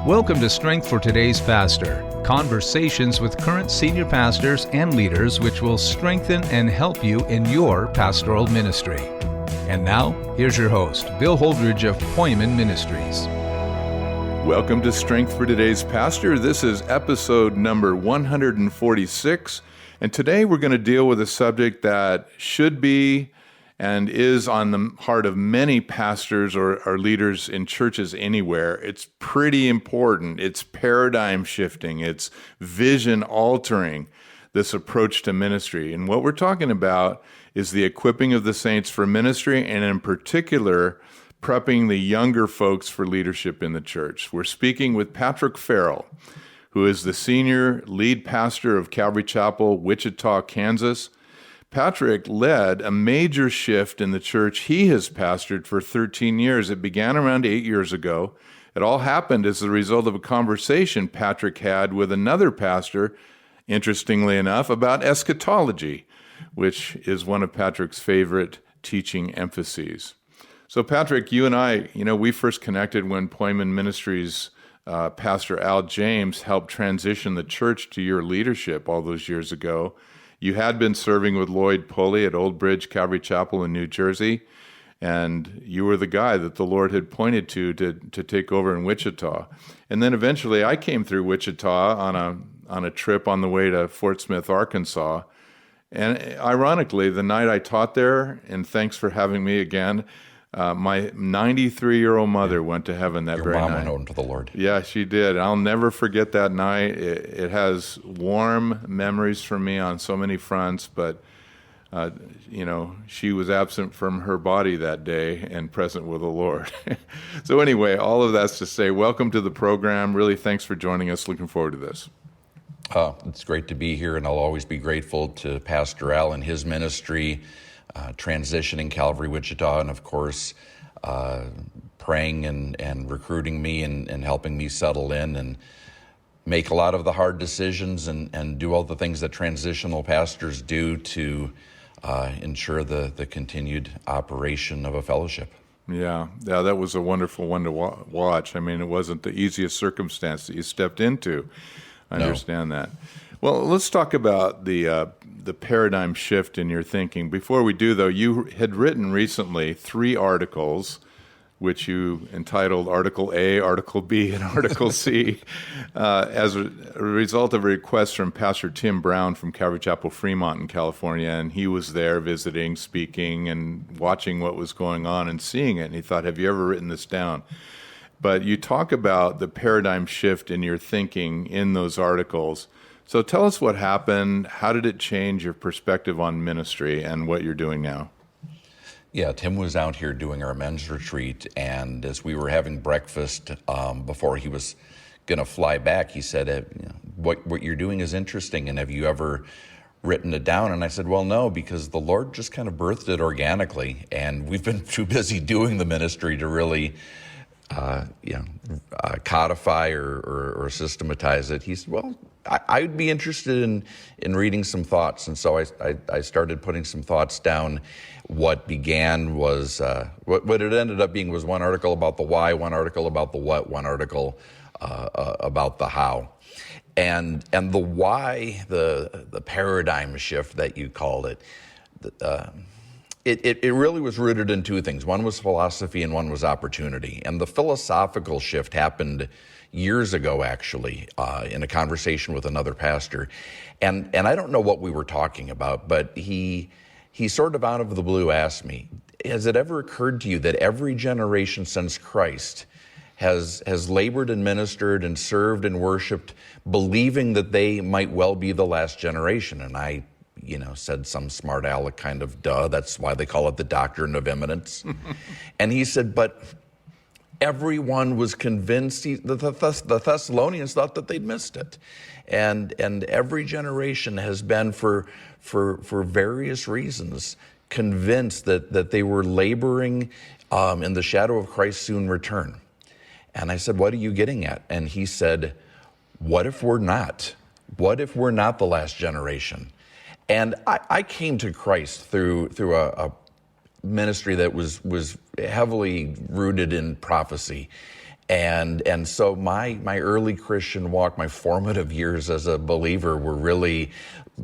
Welcome to Strength for Today's Pastor, conversations with current senior pastors and leaders which will strengthen and help you in your pastoral ministry. And now, here's your host, Bill Holdridge of Poiman Ministries. Welcome to Strength for Today's Pastor. This is episode number 146, and today we're going to deal with a subject that should be and is on the heart of many pastors or leaders in churches anywhere. It's pretty important. It's paradigm shifting. It's vision altering, this approach to ministry. And what we're talking about is the equipping of the saints for ministry, and in particular, prepping the younger folks for leadership in the church. We're speaking with Patrick Farrell, who is the senior lead pastor of Calvary Chapel, Wichita, Kansas. Patrick led a major shift in the church he has pastored for 13 years. It began around 8 years ago. It all happened as a result of a conversation Patrick had with another pastor, interestingly enough, about eschatology, which is one of Patrick's favorite teaching emphases. So Patrick, you and I, we first connected when Poiman Ministries Pastor Al James helped transition the church to your leadership all those years ago. You had been serving with Lloyd Pulley at Old Bridge Calvary Chapel in New Jersey, and you were the guy that the Lord had pointed to take over in Wichita. And then eventually I came through Wichita on a trip on the way to Fort Smith, Arkansas. And ironically, the night I taught there, and thanks for having me again, my 93-year-old mother went to heaven that very night. Your mom went home to the Lord. Yeah, she did. I'll never forget that night. It has warm memories for me on so many fronts, but, she was absent from her body that day and present with the Lord. So anyway, all of that's to say, welcome to the program. Really, thanks for joining us. Looking forward to this. It's great to be here, and I'll always be grateful to Pastor Al and his ministry, transitioning Calvary Wichita, and of course, praying and recruiting me and helping me settle in and make a lot of the hard decisions and do all the things that transitional pastors do to ensure the continued operation of a fellowship. Yeah, that was a wonderful one to watch. I mean, it wasn't the easiest circumstance that you stepped into. I understand that. Well, let's talk about the paradigm shift in your thinking. Before we do, though, you had written recently 3 articles, which you entitled Article A, Article B, and Article C, as a result of a request from Pastor Tim Brown from Calvary Chapel, Fremont in California, and he was there visiting, speaking, and watching what was going on and seeing it, and he thought, have you ever written this down? But you talk about the paradigm shift in your thinking in those articles. So tell us what happened. How did it change your perspective on ministry and what you're doing now? Yeah, Tim was out here doing our men's retreat, and as we were having breakfast before he was going to fly back, he said, what you're doing is interesting, and have you ever written it down? And I said, well, no, because the Lord just kind of birthed it organically, and we've been too busy doing the ministry to really codify or systematize it. He said, well, I'd be interested in reading some thoughts. And so I started putting some thoughts down. What began was, what it ended up being was one article about the why, one article about the what, one article about the how. And the why, the paradigm shift that you called it, It really was rooted in 2 things. One was philosophy and one was opportunity. And the philosophical shift happened years ago, actually, in a conversation with another pastor. And I don't know what we were talking about, but he sort of out of the blue asked me, has it ever occurred to you that every generation since Christ has labored and ministered and served and worshiped, believing that they might well be the last generation? And I said some smart aleck kind of, duh, that's why they call it the doctrine of imminence. And he said, but everyone was convinced, the Thessalonians thought that they'd missed it. And every generation has been, for various reasons, convinced that they were laboring in the shadow of Christ's soon return. And I said, what are you getting at? And he said, what if we're not? What if we're not the last generation? And I came to Christ through a ministry that was heavily rooted in prophecy. And so my early Christian walk, my formative years as a believer were really,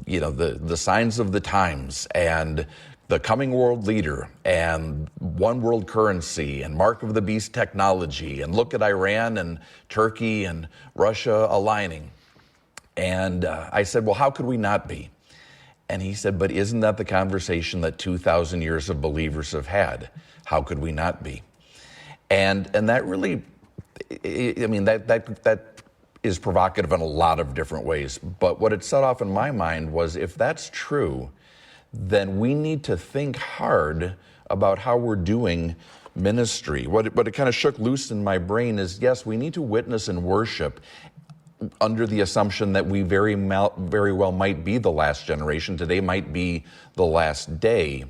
the signs of the times and the coming world leader and one world currency and mark of the beast technology and look at Iran and Turkey and Russia aligning. And I said, well, how could we not be? And he said, but isn't that the conversation that 2,000 years of believers have had? How could we not be? And that really, that is provocative in a lot of different ways. But what it set off in my mind was, if that's true, then we need to think hard about how we're doing ministry. What it kind of shook loose in my brain is, yes, we need to witness and worship under the assumption that we very well might be the last generation. Today might be the last day.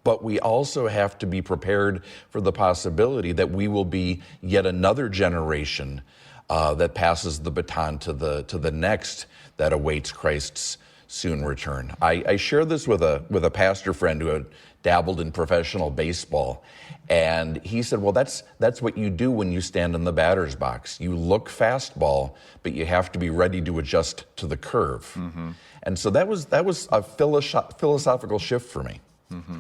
But we also have to be prepared for the possibility that we will be yet another generation that passes the baton to the next that awaits Christ's soon return. I share this with a pastor friend who had dabbled in professional baseball, and he said, well, that's what you do when you stand in the batter's box. You look fastball, but you have to be ready to adjust to the curve. Mm-hmm. And so that was a philosophical shift for me. Mm-hmm.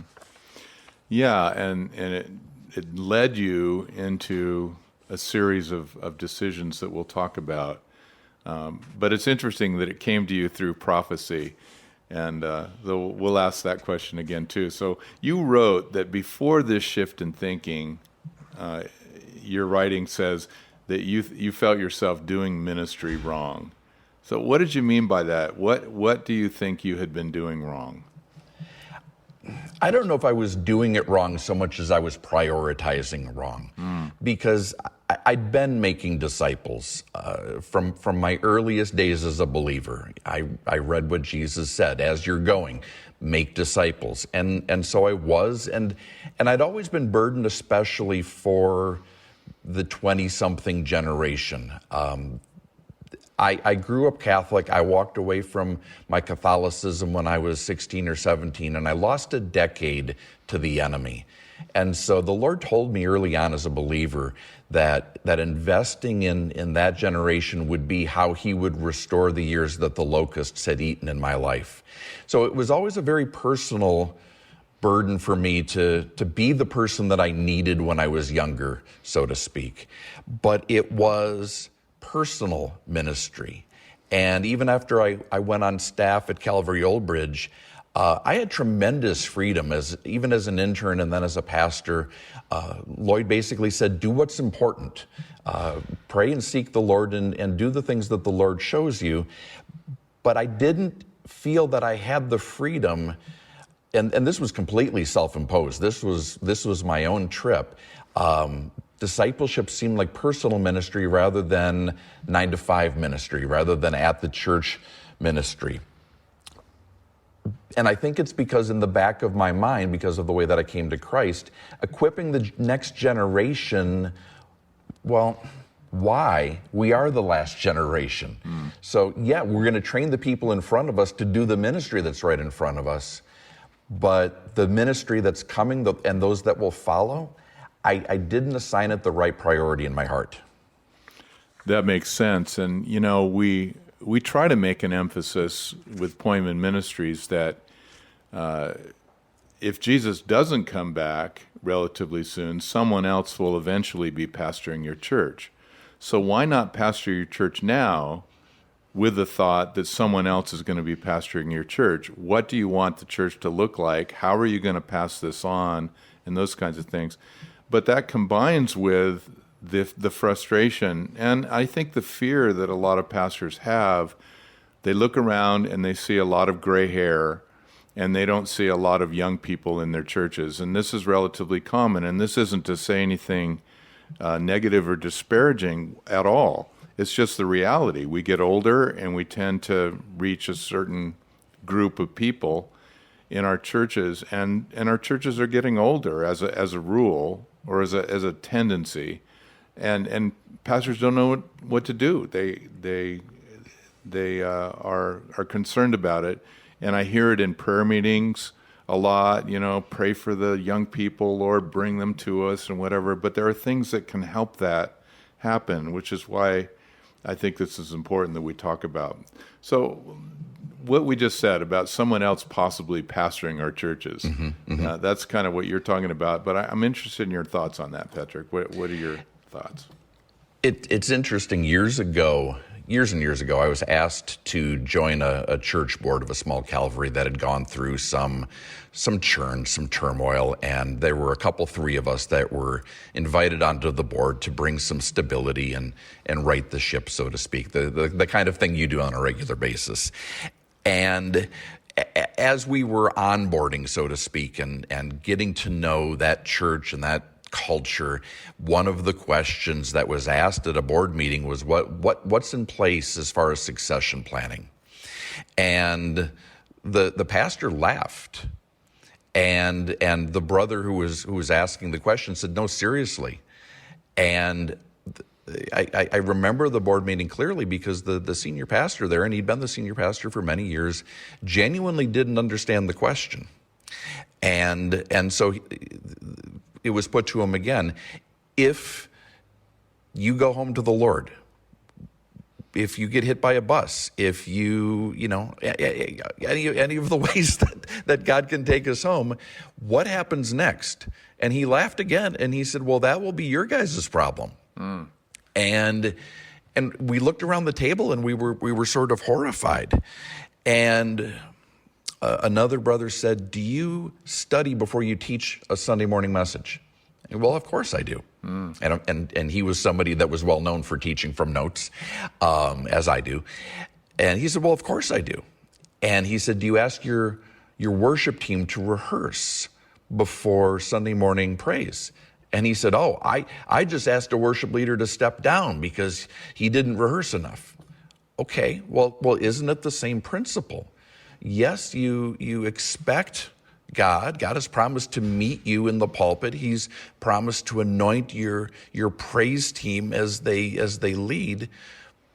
Yeah, and it led you into a series of decisions that we'll talk about. But it's interesting that it came to you through prophecy, and we'll ask that question again too. So you wrote that before this shift in thinking, your writing says that you felt yourself doing ministry wrong. So what did you mean by that? What do you think you had been doing wrong? I don't know if I was doing it wrong so much as I was prioritizing wrong, because I'd been making disciples from my earliest days as a believer. I read what Jesus said, as you're going, make disciples. And so I was, and I'd always been burdened, especially for the 20-something generation. I grew up Catholic. I walked away from my Catholicism when I was 16 or 17, and I lost a decade to the enemy. And so the Lord told me early on as a believer that investing in that generation would be how he would restore the years that the locusts had eaten in my life. So it was always a very personal burden for me to be the person that I needed when I was younger, so to speak. But it was personal ministry. And even after I went on staff at Calvary Old Bridge, I had tremendous freedom even as an intern and then as a pastor. Lloyd basically said, do what's important. Pray and seek the Lord and do the things that the Lord shows you. But I didn't feel that I had the freedom, and this was completely self-imposed. This was my own trip. Discipleship seemed like personal ministry rather than 9-to-5 ministry, rather than at the church ministry. And I think it's because in the back of my mind, because of the way that I came to Christ, equipping the next generation, well, why? We are the last generation. So yeah, we're going to train the people in front of us to do the ministry that's right in front of us. But the ministry that's coming and those that will follow, I didn't assign it the right priority in my heart. That makes sense. And, we try to make an emphasis with Pointman Ministries that if Jesus doesn't come back relatively soon, someone else will eventually be pastoring your church. So why not pastor your church now with the thought that someone else is going to be pastoring your church? What do you want the church to look like? How are you going to pass this on? And those kinds of things. But that combines with the frustration and I think the fear that a lot of pastors have. They look around and they see a lot of gray hair and they don't see a lot of young people in their churches. And this is relatively common. And this isn't to say anything negative or disparaging at all. It's just the reality. We get older and we tend to reach a certain group of people in our churches, and our churches are getting older as a rule or as a tendency. And pastors don't know what to do. They are concerned about it. and I hear it in prayer meetings a lot, pray for the young people, Lord, bring them to us and whatever. But there are things that can help that happen, which is why I think this is important that we talk about. So what we just said about someone else possibly pastoring our churches, that's kind of what you're talking about. But I'm interested in your thoughts on that, Patrick. What are your thoughts? It's interesting. Years and years ago, I was asked to join a church board of a small Calvary that had gone through some churn, some turmoil, and there were three of us that were invited onto the board to bring some stability and right the ship, so to speak, the kind of thing you do on a regular basis. And as we were onboarding, so to speak, and getting to know that church and that culture, one of the questions that was asked at a board meeting was what's in place as far as succession planning. And the pastor laughed, and the brother who was asking the question said, "No, seriously." And I remember the board meeting clearly because the senior pastor there, and he'd been the senior pastor for many years, genuinely didn't understand the question. And so it was put to him again, if you go home to the Lord, if you get hit by a bus, if any of the ways that God can take us home, what happens next? And he laughed again, and he said, well, that will be your guys' problem. And we looked around the table, and we were sort of horrified. And another brother said, do you study before you teach a Sunday morning message? And, well, of course I do. And he was somebody that was well known for teaching from notes, as I do. And he said, well, of course I do. And he said, do you ask your worship team to rehearse before Sunday morning praise? And he said, oh, I just asked a worship leader to step down because he didn't rehearse enough. Okay, well, isn't it the same principle? Yes, you expect God has promised to meet you in the pulpit. He's promised to anoint your praise team as they lead,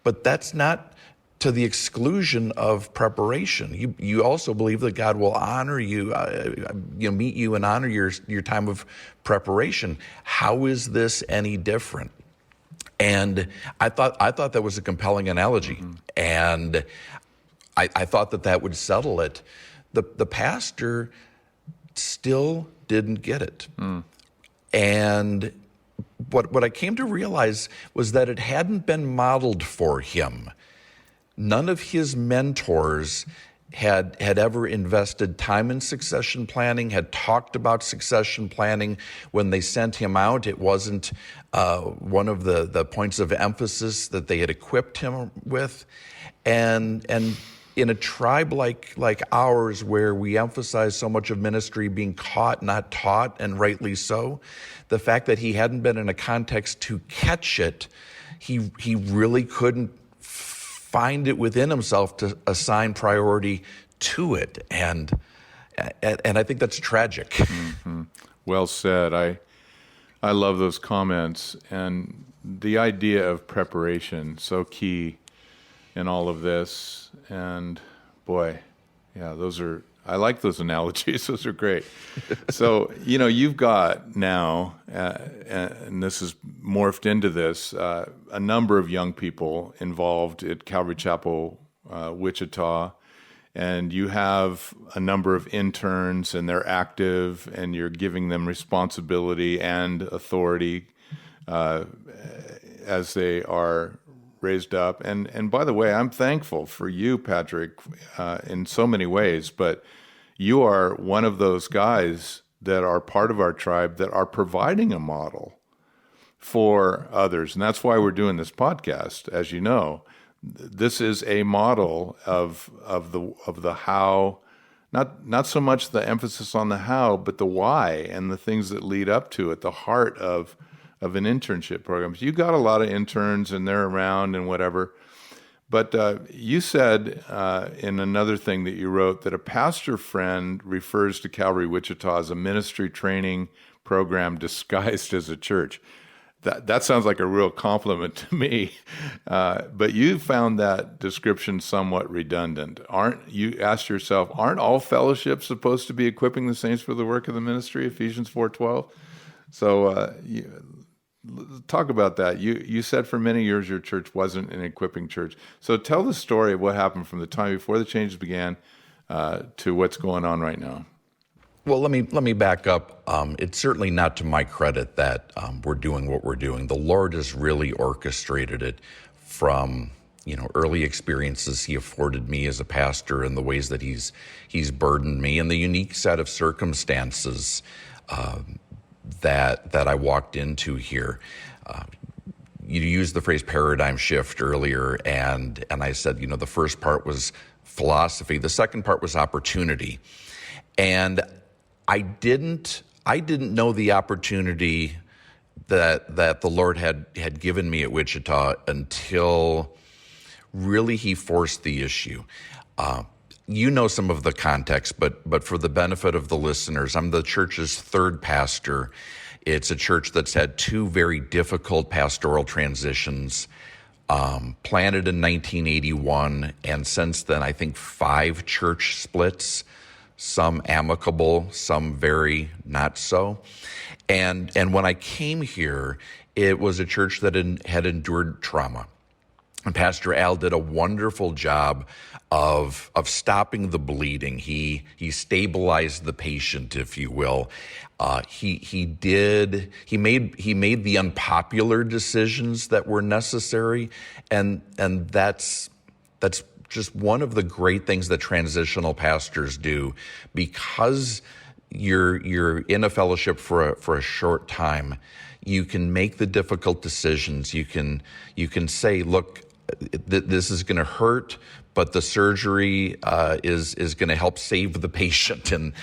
but that's not to the exclusion of preparation. You also believe that God will honor you, meet you and honor your time of preparation. How is this any different? And I thought that was a compelling analogy, and I thought that would settle it. The pastor still didn't get it. And what I came to realize was that it hadn't been modeled for him. None of his mentors had ever invested time in succession planning, had talked about succession planning. When they sent him out, it wasn't one of the points of emphasis that they had equipped him with. And in a tribe like ours, where we emphasize so much of ministry being caught, not taught, and rightly so, the fact that he hadn't been in a context to catch it, he really couldn't find it within himself to assign priority to it, and I think that's tragic. Well said. I love those comments, and the idea of preparation, so key in all of this. And boy, yeah, I like those analogies. Those are great. So, you've got now, and this has morphed into this, a number of young people involved at Calvary Chapel Wichita, and you have a number of interns, and they're active, and you're giving them responsibility and authority as they are raised up. And by the way, I'm thankful for you, Patrick, in so many ways, but you are one of those guys that are part of our tribe that are providing a model for others. And that's why we're doing this podcast. As you know, this is a model of the how, not so much the emphasis on the how, but the why and the things that lead up to it, the heart of an internship program. So you got a lot of interns, and they're around and whatever. But you said in another thing that you wrote that a pastor friend refers to Calvary Wichita as a ministry training program disguised as a church. That sounds like a real compliment to me. But you found that description somewhat redundant. You asked yourself, aren't all fellowships supposed to be equipping the saints for the work of the ministry, Ephesians 4:12? So talk about that. You said for many years your church wasn't an equipping church. So tell the story of what happened from the time before the changes began to what's going on right now. Well, let me back up. It's certainly not to my credit that we're doing what we're doing. The Lord has really orchestrated it from early experiences He afforded me as a pastor, and the ways that He's burdened me, and the unique set of circumstances that I walked into here. You used the phrase paradigm shift earlier, and I said the first part was philosophy, the second part was opportunity, and I didn't know the opportunity that the Lord had given me at Wichita until really He forced the issue. Some of the context, but for the benefit of the listeners, I'm the church's third pastor. It's a church that's had two very difficult pastoral transitions, planted in 1981, and since then, I think 5 church splits. Some amicable, some very not so. And when I came here, it was a church that had endured trauma. And Pastor Al did a wonderful job of stopping the bleeding. He stabilized the patient, if you will. He made the unpopular decisions that were necessary, and that's just one of the great things that transitional pastors do, because you're in a fellowship for a short time. You can make the difficult decisions. You can say, look, this is going to hurt, but the surgery is going to help save the patient in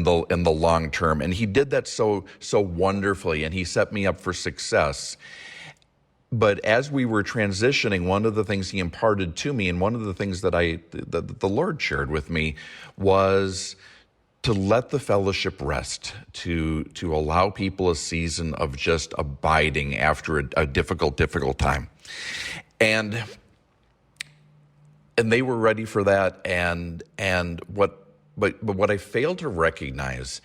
the long term. And he did that so wonderfully, and he set me up for success. But as we were transitioning, one of the things He imparted to me, and one of the things that the Lord shared with me, was to let the fellowship rest, to allow people a season of just abiding after a difficult time. And they were ready for that. And what I failed to recognize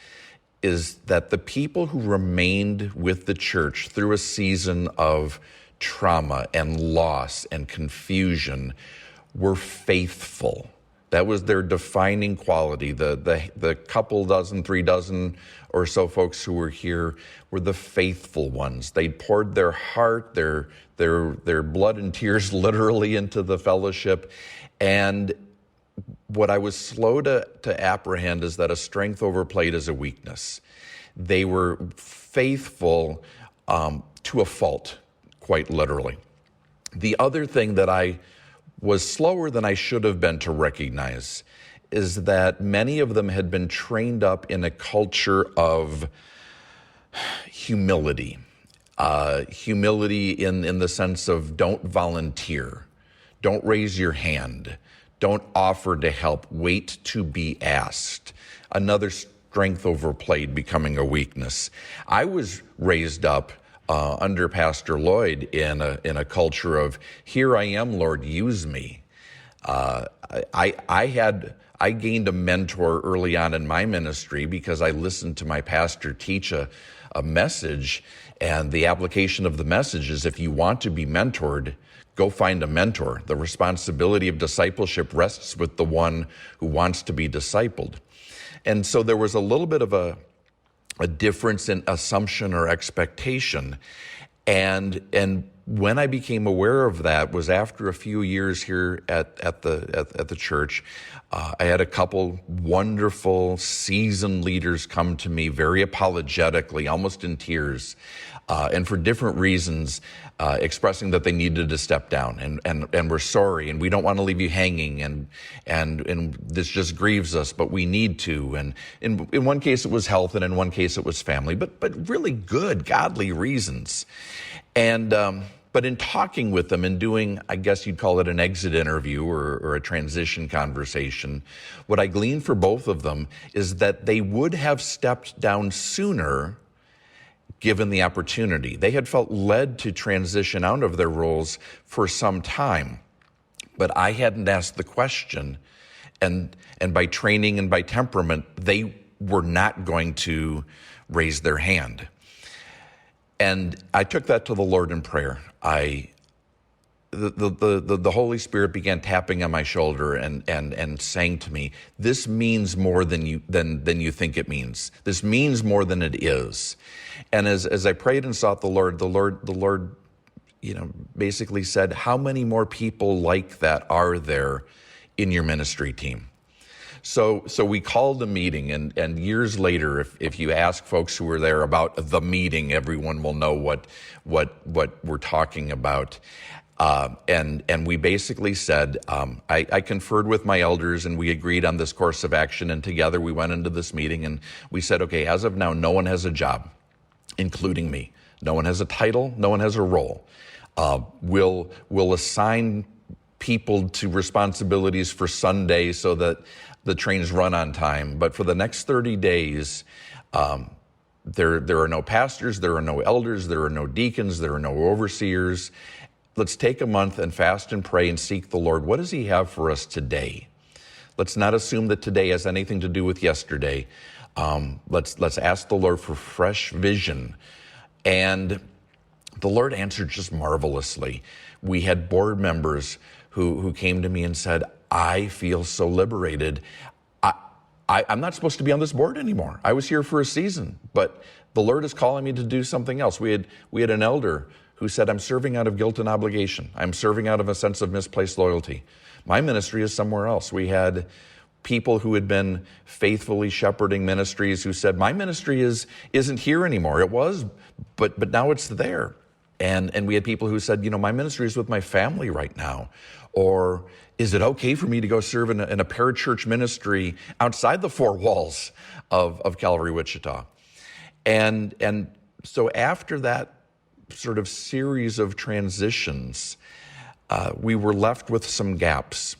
is that the people who remained with the church through a season of trauma and loss and confusion were faithful. That was their defining quality. The couple dozen, 3 dozen or so folks who were here were the faithful ones. They poured their heart, their blood and tears literally into the fellowship. And what I was slow to apprehend is that a strength overplayed as a weakness. They were faithful to a fault, quite literally. The other thing that I was slower than I should have been to recognize is that many of them had been trained up in a culture of humility. Humility in the sense of don't volunteer, don't raise your hand, don't offer to help, wait to be asked. Another strength overplayed, becoming a weakness. I was raised up under Pastor Lloyd in a culture of, here I am, Lord, use me. I gained a mentor early on in my ministry because I listened to my pastor teach a message, and the application of the message is, if you want to be mentored, go find a mentor. The responsibility of discipleship rests with the one who wants to be discipled. And so there was a little bit of a difference in assumption or expectation. And when I became aware of that was after a few years here at the church. I had a couple wonderful seasoned leaders come to me very apologetically, almost in tears, and for different reasons, expressing that they needed to step down and we're sorry, and we don't want to leave you hanging, and this just grieves us, but we need to. And in one case it was health, and in one case it was family, but really good, godly reasons. And but in talking with them and doing, I guess you'd call it an exit interview or a transition conversation, what I gleaned for both of them is that they would have stepped down sooner given the opportunity. They had felt led to transition out of their roles for some time, but I hadn't asked the question, and by training and by temperament, they were not going to raise their hand. And I took that to the Lord in prayer. The Holy Spirit began tapping on my shoulder and saying to me, "This means more than you think it means. This means more than it is." And as I prayed and sought the Lord, basically said, "How many more people like that are there in your ministry team?" So we called a meeting, and years later, if you ask folks who were there about the meeting, everyone will know what we're talking about. And we basically said, I conferred with my elders, and we agreed on this course of action, and together we went into this meeting, and we said, okay, as of now, no one has a job, including me. No one has a title, no one has a role. We'll assign people to responsibilities for Sunday so that the trains run on time, but for the next 30 days, there are no pastors, there are no elders, there are no deacons, there are no overseers. Let's take a month and fast and pray and seek the Lord. What does he have for us today? Let's not assume that today has anything to do with yesterday. Let's ask the Lord for fresh vision. And the Lord answered just marvelously. We had board members who came to me and said, I feel so liberated. I'm not supposed to be on this board anymore. I was here for a season, but the Lord is calling me to do something else. We had an elder who said, I'm serving out of guilt and obligation. I'm serving out of a sense of misplaced loyalty. My ministry is somewhere else. We had people who had been faithfully shepherding ministries who said, my ministry isn't here anymore. It was, but now it's there. And we had people who said, my ministry is with my family right now. Or is it okay for me to go serve in a parachurch ministry outside the four walls of Calvary Wichita? And so after that sort of series of transitions, we were left with some gaps.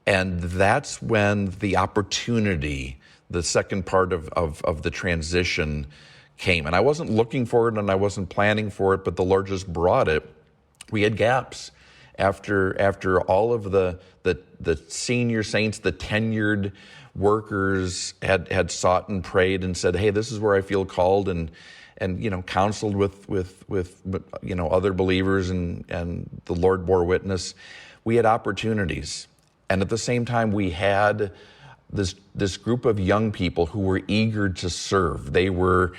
And that's when the opportunity, the second part of the transition came. And I wasn't looking for it and I wasn't planning for it, but the Lord just brought it. We had gaps. After all of the senior saints, the tenured workers had sought and prayed and said, hey, this is where I feel called, and counseled with other believers, and the Lord bore witness. We had opportunities. And at the same time, we had this group of young people who were eager to serve. They were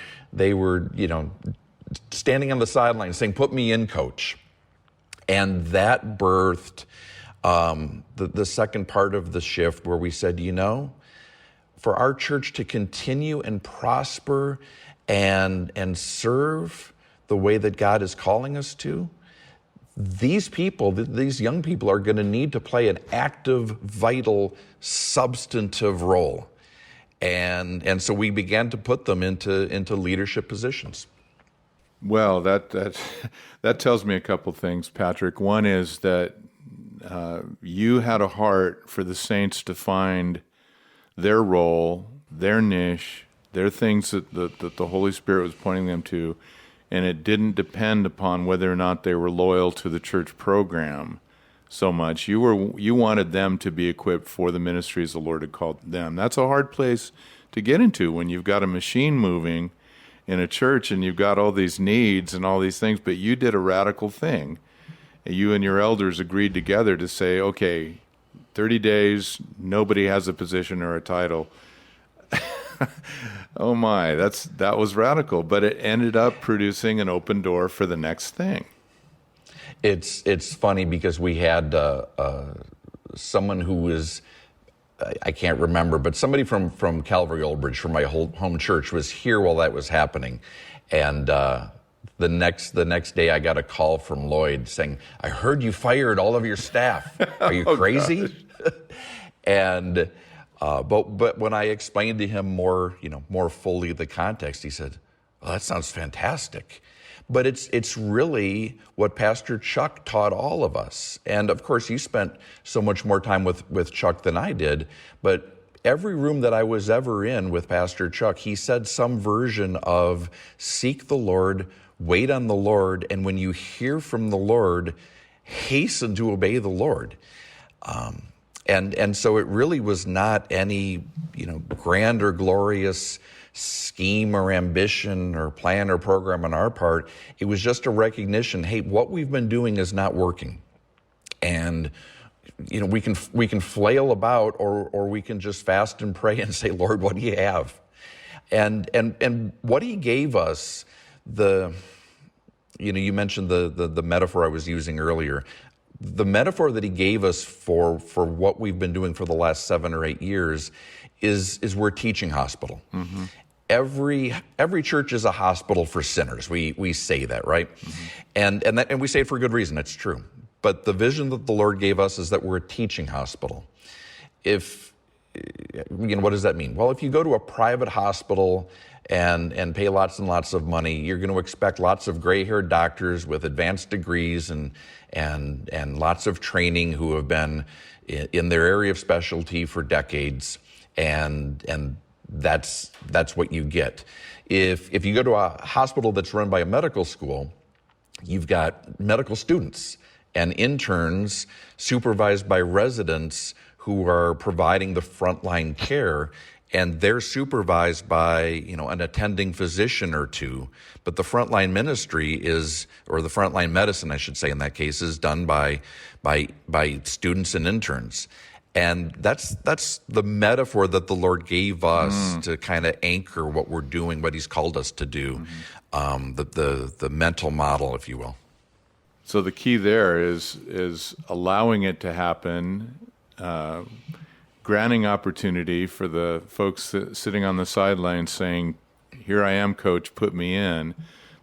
standing on the sidelines saying, put me in, coach. And that birthed the second part of the shift, where we said, for our church to continue and prosper and serve the way that God is calling us to, these young people are going to need to play an active, vital, substantive role. And so we began to put them into leadership positions. Well, that tells me a couple things, Patrick. One is that you had a heart for the saints to find their role, their niche, their things that the Holy Spirit was pointing them to, and it didn't depend upon whether or not they were loyal to the church program so much. You wanted them to be equipped for the ministries the Lord had called them. That's a hard place to get into when you've got a machine moving in a church and you've got all these needs and all these things, but you did a radical thing. You and your elders agreed together to say, okay, 30 days, nobody has a position or a title. Oh my, that was radical, but it ended up producing an open door for the next thing. It's funny because we had someone who was, I can't remember, but somebody from Calvary Old Bridge, from my home church, was here while that was happening. And the next day I got a call from Lloyd saying, I heard you fired all of your staff. Are you crazy? And but when I explained to him more fully the context, he said, well, that sounds fantastic. But it's really what Pastor Chuck taught all of us. And of course, you spent so much more time with Chuck than I did. But every room that I was ever in with Pastor Chuck, he said some version of seek the Lord, wait on the Lord, and when you hear from the Lord, hasten to obey the Lord. And so it really was not any, grand or glorious scheme or ambition or plan or program on our part. It was just a recognition, hey, what we've been doing is not working. And we can flail about, or we can just fast and pray and say, Lord, what do you have? And what he gave us, you mentioned the metaphor I was using earlier. The metaphor that he gave us for what we've been doing for the last 7 or 8 years is we're a teaching hospital. Mm-hmm. Every church is a hospital for sinners. We say that, right? Mm-hmm. And we say it for good reason. It's true. But the vision that the Lord gave us is that we're a teaching hospital. What does that mean? Well, if you go to a private hospital and pay lots and lots of money, you're going to expect lots of gray-haired doctors with advanced degrees and lots of training who have been in their area of specialty for decades, and that's what you get. If you go to a hospital that's run by a medical school, you've got medical students and interns supervised by residents who are providing the frontline care, and they're supervised by, an attending physician or two. But the frontline ministry or the frontline medicine, I should say in that case, is done by students and interns. And that's the metaphor that the Lord gave us to kind of anchor what we're doing, what he's called us to do, the mental model, if you will. So the key there is allowing it to happen, granting opportunity for the folks sitting on the sidelines saying, here I am, coach, put me in,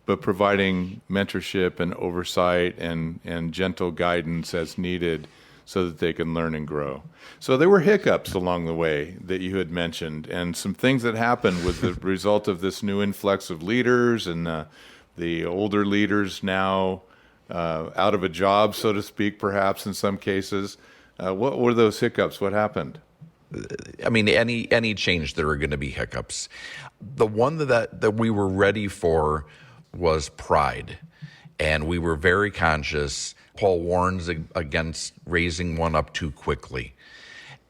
but providing mentorship and oversight and gentle guidance as needed so that they can learn and grow. So there were hiccups along the way that you had mentioned, and some things that happened with the result of this new influx of leaders and the older leaders now out of a job, so to speak, perhaps in some cases. What were those hiccups? What happened? I mean, any change, there are going to be hiccups. The one that we were ready for was pride, and we were very conscious. Paul warns against raising one up too quickly.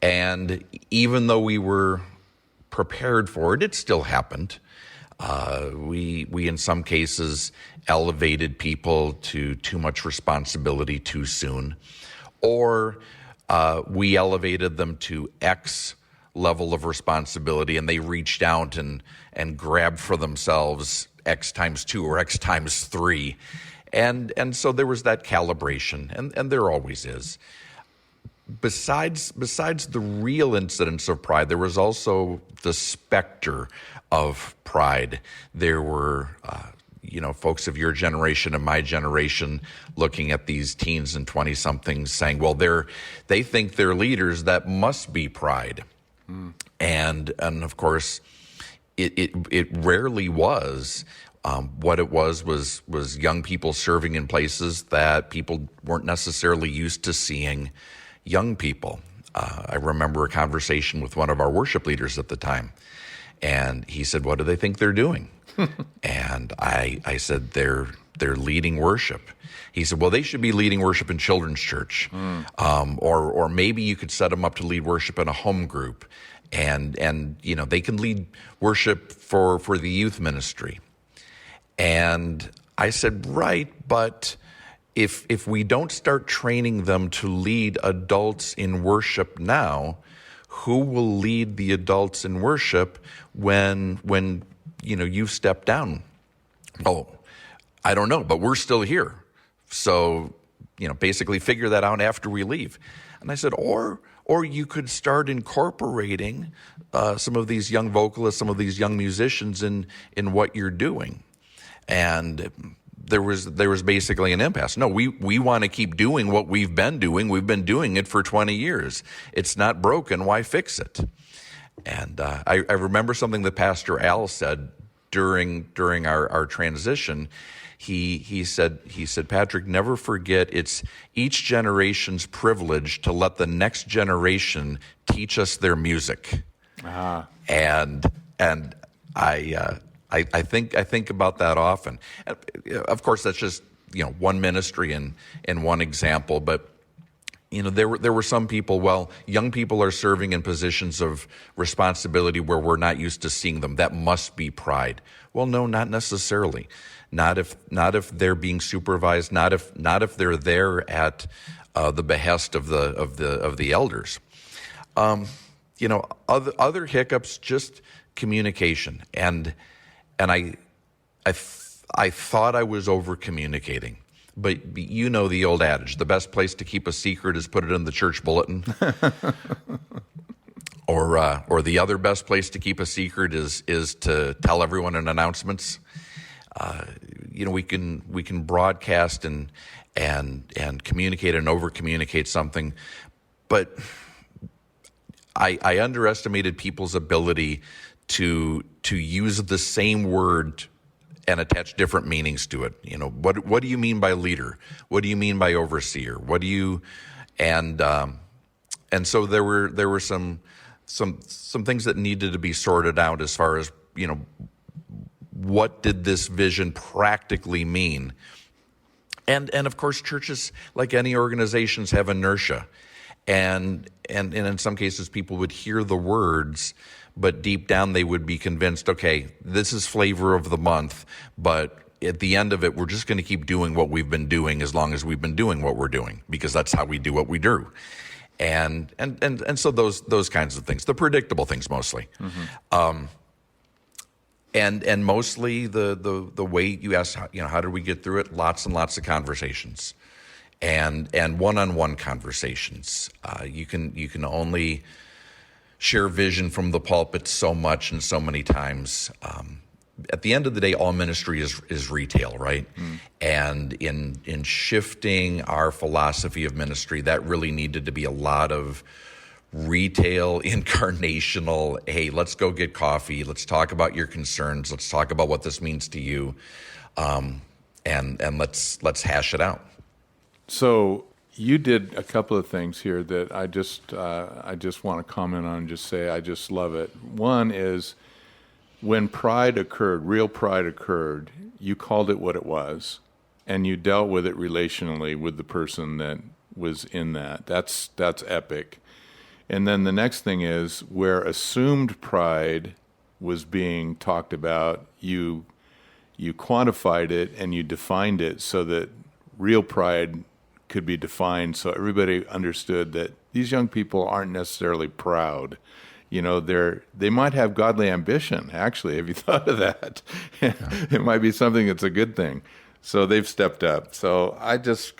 And even though we were prepared for it, it still happened. We in some cases elevated people to too much responsibility too soon, or we elevated them to X level of responsibility and they reached out and grabbed for themselves X times 2 or X times 3. And so there was that calibration, and there always is. Besides the real incidents of pride, there was also the specter of pride. There were, folks of your generation and my generation looking at these teens and 20-somethings saying, well, they think they're leaders, that must be pride. And of course, it rarely was. What it was young people serving in places that people weren't necessarily used to seeing young people. I remember a conversation with one of our worship leaders at the time, and he said, what do they think they're doing? And I said, they're leading worship. He said, well, they should be leading worship in children's church. Or maybe you could set them up to lead worship in a home group. And they can lead worship for the youth ministry. And I said, right, but if we don't start training them to lead adults in worship now, who will lead the adults in worship when you step down? Oh, I don't know, but we're still here. So, basically figure that out after we leave. And I said, or you could start incorporating some of these young vocalists, some of these young musicians in what you're doing. And there was basically an impasse. No, we want to keep doing what we've been doing. We've been doing it for 20 years. It's not broken. Why fix it? And I remember something that Pastor Al said during our transition. He said, Patrick, never forget, it's each generation's privilege to let the next generation teach us their music. And I think about that often. Of course, that's just one ministry and one example, but there were some people. Well, young people are serving in positions of responsibility where we're not used to seeing them. That must be pride. Well, no, not necessarily. Not if they're being supervised. Not if they're there at the behest of the elders. Other hiccups, just communication, and I thought I was over communicating. But the old adage, the best place to keep a secret is put it in the church bulletin. Or the other best place to keep a secret is to tell everyone in announcements. We can broadcast and communicate and over communicate something, but I underestimated people's ability to use the same word and attach different meanings to it. What do you mean by leader? What do you mean by overseer? What do you and so there were some things that needed to be sorted out as far as what did this vision practically mean? And of course, churches, like any organizations, have inertia, and in some cases people would hear the words, but deep down they would be convinced, okay, this is flavor of the month, but at the end of it, we're just going to keep doing what we've been doing as long as we've been doing what we're doing, because that's how we do what we do. And so those kinds of things, the predictable things mostly. Mm-hmm. And mostly the way you ask, how did we get through it? Lots and lots of conversations, and one-on-one conversations. You can only share vision from the pulpit so much and so many times. At the end of the day, all ministry is retail, right? Mm. And in shifting our philosophy of ministry, that really needed to be a lot of retail, incarnational, hey, let's go get coffee, let's talk about your concerns, let's talk about what this means to you, and let's hash it out. So you did a couple of things here that I just want to comment on and just say I just love it. One is when pride occurred, real pride occurred, you called it what it was, and you dealt with it relationally with the person that was in that. That's epic. And then the next thing is where assumed pride was being talked about, you quantified it and you defined it so that real pride could be defined, so everybody understood that these young people aren't necessarily proud. They might have godly ambition, actually. Have you thought of that? Yeah. It might be something that's a good thing. So they've stepped up. So I just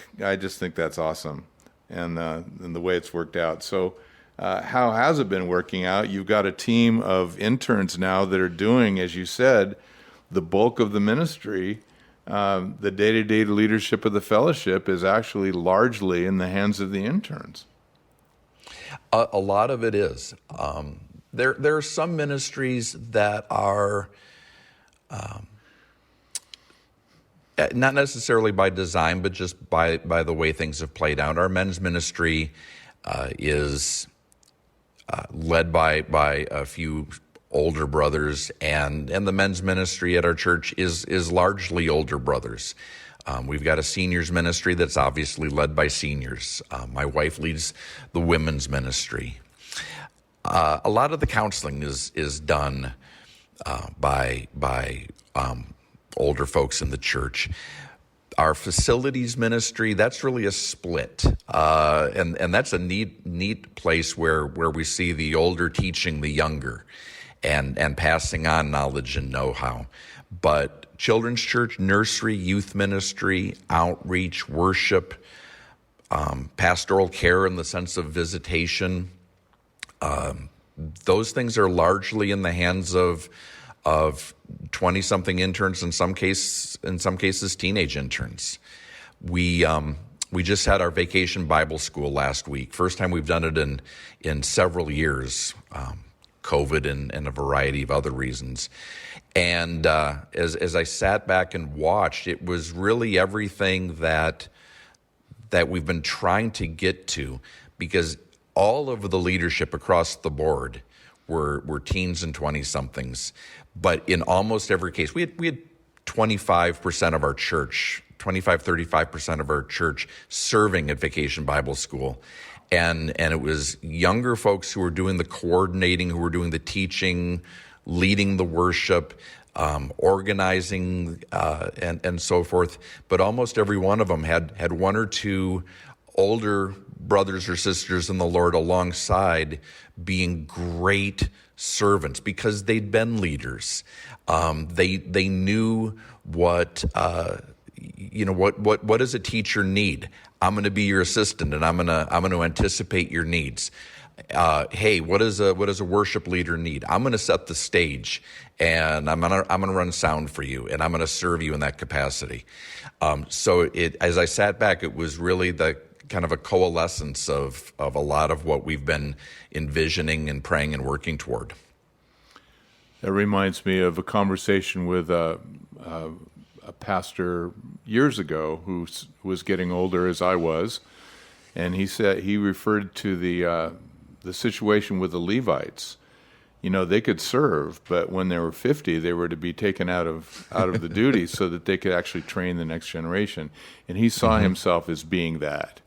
think that's awesome, and the way it's worked out. So how has it been working out? You've got a team of interns now that are doing, as you said, the bulk of the ministry. The day-to-day leadership of the fellowship is actually largely in the hands of the interns. A lot of it is. There are some ministries that are not necessarily by design, but just by the way things have played out. Our men's ministry is led by a few older brothers, and the men's ministry at our church is largely older brothers. We've got a seniors ministry that's obviously led by seniors. My wife leads the women's ministry. A lot of the counseling is done by older folks in the church. Our facilities ministry, that's really a split, and that's a neat place where we see the older teaching the younger, and passing on knowledge and know-how. But children's church, nursery, youth ministry, outreach, worship, pastoral care in the sense of visitation, those things are largely in the hands of 20-something interns, in some cases teenage interns. We just had our vacation Bible school last week. First time we've done it in several years. COVID and a variety of other reasons. And as I sat back and watched, it was really everything that we've been trying to get to, because all of the leadership across the board were teens and 20-somethings. But in almost every case, we had 25% of our church, 35% of our church serving at Vacation Bible School. And it was younger folks who were doing the coordinating, who were doing the teaching, leading the worship, organizing, and so forth. But almost every one of them had one or two older brothers or sisters in the Lord alongside, being great servants because they'd been leaders. They knew what does a teacher need? I'm going to be your assistant, and I'm going to anticipate your needs. Hey, what does a worship leader need? I'm going to set the stage, and I'm going to run sound for you, and I'm going to serve you in that capacity. So as I sat back, it was really the kind of a coalescence of a lot of what we've been envisioning and praying and working toward. That reminds me of a conversation with a pastor years ago who was getting older as I was, and he referred to the situation with the Levites. You know, they could serve, but when they were 50, they were to be taken out of the duty so that they could actually train the next generation. And he saw himself as being that.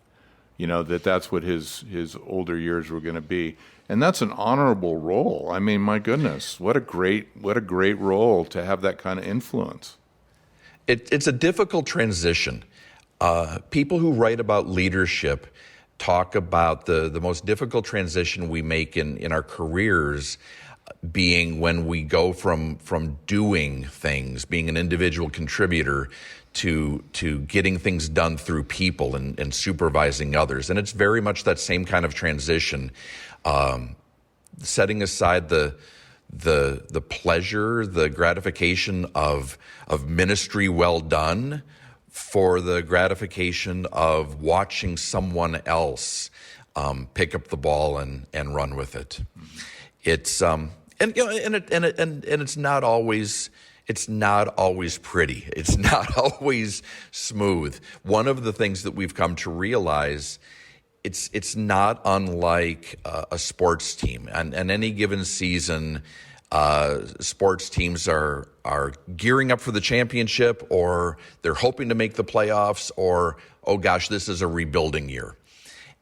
You know, that's what his older years were going to be. And that's an honorable role. I mean, my goodness, what a great role to have that kind of influence. It's a difficult transition. People who write about leadership talk about the most difficult transition we make in our careers being when we go from doing things, being an individual contributor, to getting things done through people and supervising others. And it's very much that same kind of transition, setting aside the pleasure, the gratification of ministry well done for the gratification of watching someone else pick up the ball and run with it. It's it's not always pretty. It's not always smooth. One of the things that we've come to realize, it's not unlike a sports team. And any given season, sports teams are gearing up for the championship, or they're hoping to make the playoffs, or, oh gosh, this is a rebuilding year.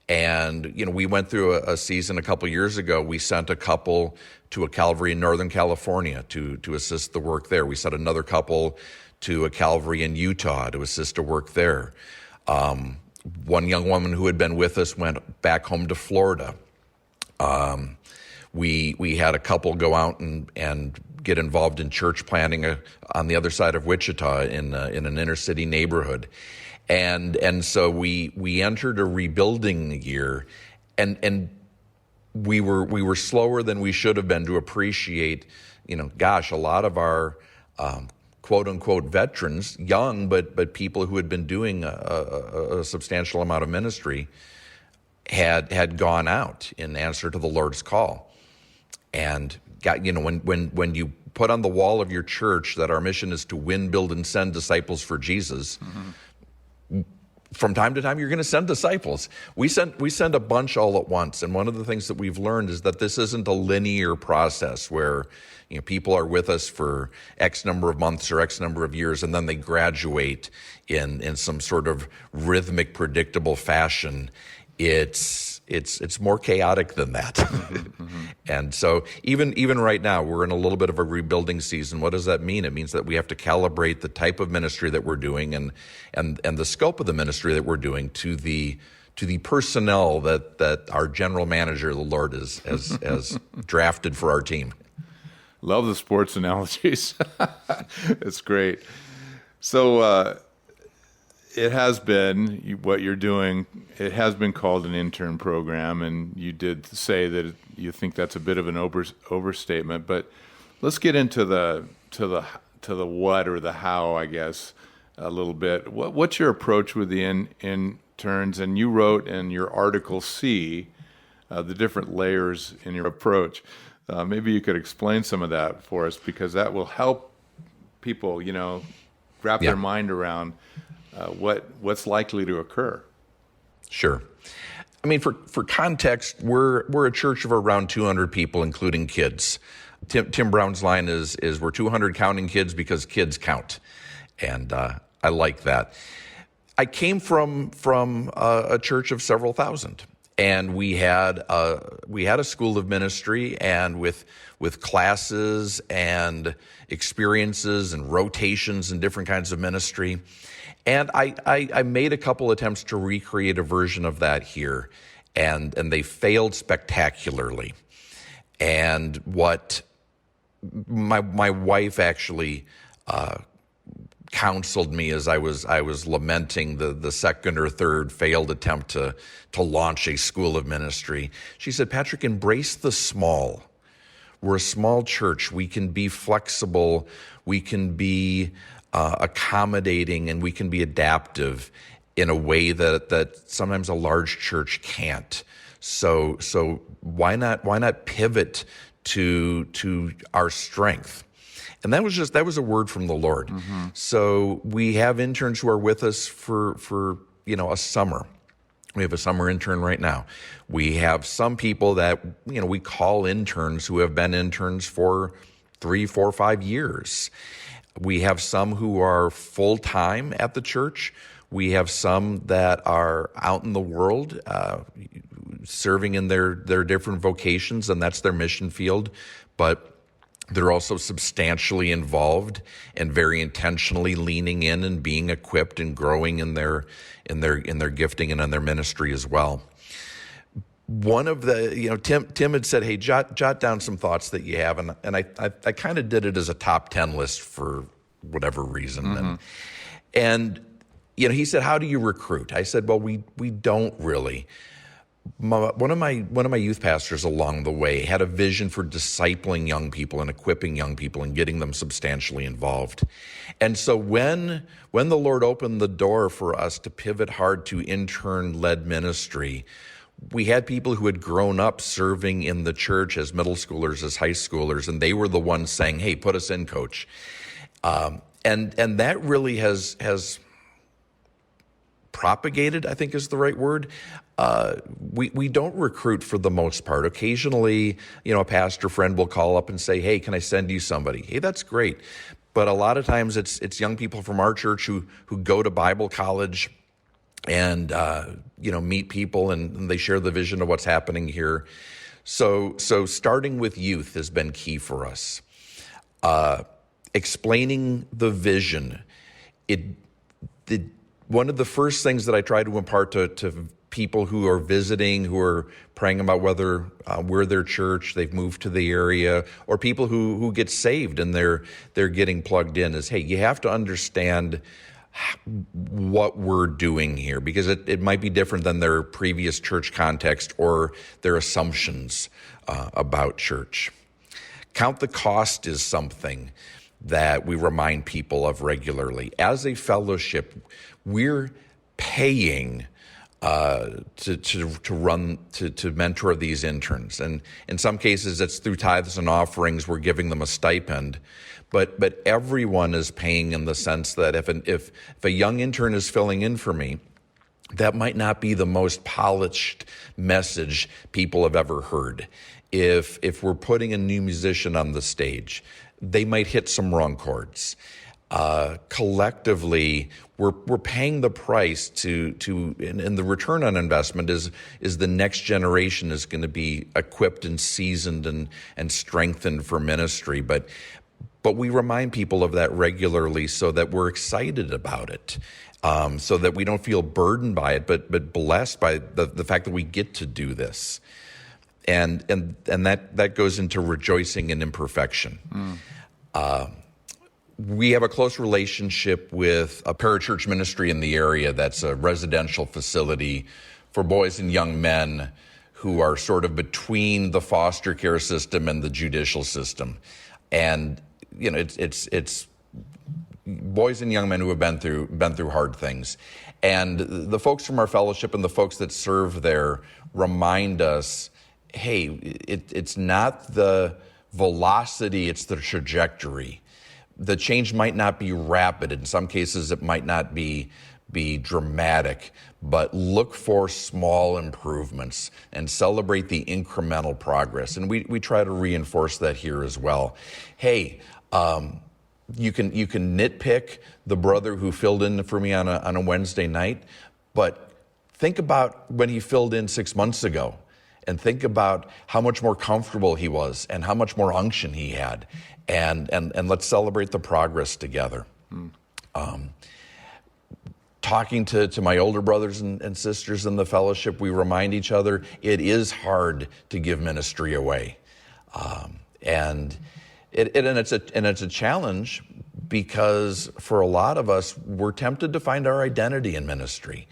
And, we went through a season a couple years ago. We sent a couple to a Calvary in Northern California to assist the work there. We sent another couple to a Calvary in Utah to assist the work there. One young woman who had been with us went back home to Florida. We had a couple go out and get involved in church planting on the other side of Wichita in an inner city neighborhood. And so we entered a rebuilding year, and we were slower than we should have been to appreciate, a lot of our quote unquote veterans, young but people who had been doing a substantial amount of ministry had gone out in answer to the Lord's call. And when you put on the wall of your church that our mission is to win, build, and send disciples for Jesus, from time to time, you're going to send disciples. We send a bunch all at once. And one of the things that we've learned is that this isn't a linear process where people are with us for X number of months or X number of years, and then they graduate in some sort of rhythmic, predictable fashion. It's more chaotic than that. And so even right now, we're in a little bit of a rebuilding season. What does that mean? It means that we have to calibrate the type of ministry that we're doing and the scope of the ministry that we're doing to the personnel that our general manager, the Lord, has drafted for our team. Love the sports analogies. It's great. So it has been, what you're doing, it has been called an intern program, and you did say that you think that's a bit of an overstatement. But let's get into the what or the how, I guess, a little bit. What's your approach with the interns? And you wrote in your article C the different layers in your approach. Maybe you could explain some of that for us, because that will help people, wrap their mind around what's likely to occur. Sure. I mean, for context, we're a church of around 200 people, including kids. Tim Brown's line is we're 200 counting kids because kids count, and I like that. I came from a church of several thousand, and we had a school of ministry, and with classes and experiences and rotations and different kinds of ministry. And I made a couple attempts to recreate a version of that here, and they failed spectacularly. And what my wife actually counseled me as I was lamenting the second or third failed attempt to launch a school of ministry. She said, "Patrick, embrace the small. We're a small church. We can be flexible. We can be accommodating, and we can be adaptive in a way that sometimes a large church can't. So why not pivot to our strength?" And that was a word from the Lord. Mm-hmm. So we have interns who are with us for a summer. We have a summer intern right now. We have some people that we call interns who have been interns for 3, 4, 5 years. We have some who are full-time at the church. We have some that are out in the world, serving in their different vocations, and that's their mission field. But they're also substantially involved and very intentionally leaning in and being equipped and growing in their gifting and in their ministry as well. One of the, Tim had said, "Hey, jot down some thoughts that you have," and I kind of did it as a top 10 list for whatever reason. Mm-hmm. And he said, "How do you recruit?" I said, "Well, we don't really." One of my youth pastors along the way had a vision for discipling young people and equipping young people and getting them substantially involved. And so when the Lord opened the door for us to pivot hard to intern-led ministry, we had people who had grown up serving in the church as middle schoolers, as high schoolers, and they were the ones saying, "Hey, put us in, coach." And that really has propagated, I think is the right word. We don't recruit for the most part. Occasionally, a pastor friend will call up and say, "Hey, can I send you somebody?" Hey, that's great. But a lot of times it's young people from our church who go to Bible college and meet people and they share the vision of what's happening here. So starting with youth has been key for us. Explaining the vision. One of the first things that I try to impart to people who are visiting, who are praying about whether we're their church, they've moved to the area, or people who get saved and they're getting plugged in, is, hey, you have to understand what we're doing here, because it might be different than their previous church context or their assumptions about church. Count the cost is something that we remind people of regularly. As a fellowship, we're paying to mentor these interns, and in some cases it's through tithes and offerings. We're giving them a stipend, but everyone is paying in the sense that if a young intern is filling in for me, that might not be the most polished message people have ever heard. If we're putting a new musician on the stage, they might hit some wrong chords. Collectively, we're paying the price and the return on investment is the next generation is going to be equipped and seasoned and strengthened for ministry. But we remind people of that regularly so that we're excited about it, so that we don't feel burdened by it, but blessed by the fact that we get to do this. And that goes into rejoicing in imperfection. We have a close relationship with a parachurch ministry in the area that's a residential facility for boys and young men who are sort of between the foster care system and the judicial system. And it's boys and young men who have been through hard things. And the folks from our fellowship and the folks that serve there remind us, hey, it's not the velocity, it's the trajectory. The change might not be rapid. In some cases, it might not be be dramatic, but look for small improvements and celebrate the incremental progress. And we try to reinforce that here as well. Hey, you can nitpick the brother who filled in for me on a Wednesday night, but think about when he filled in 6 months ago, and think about how much more comfortable he was and how much more unction he had, and let's celebrate the progress together. Talking to my older brothers and sisters in the fellowship, we remind each other it is hard to give ministry away, and it's a challenge, because for a lot of us, we're tempted to find our identity in ministry.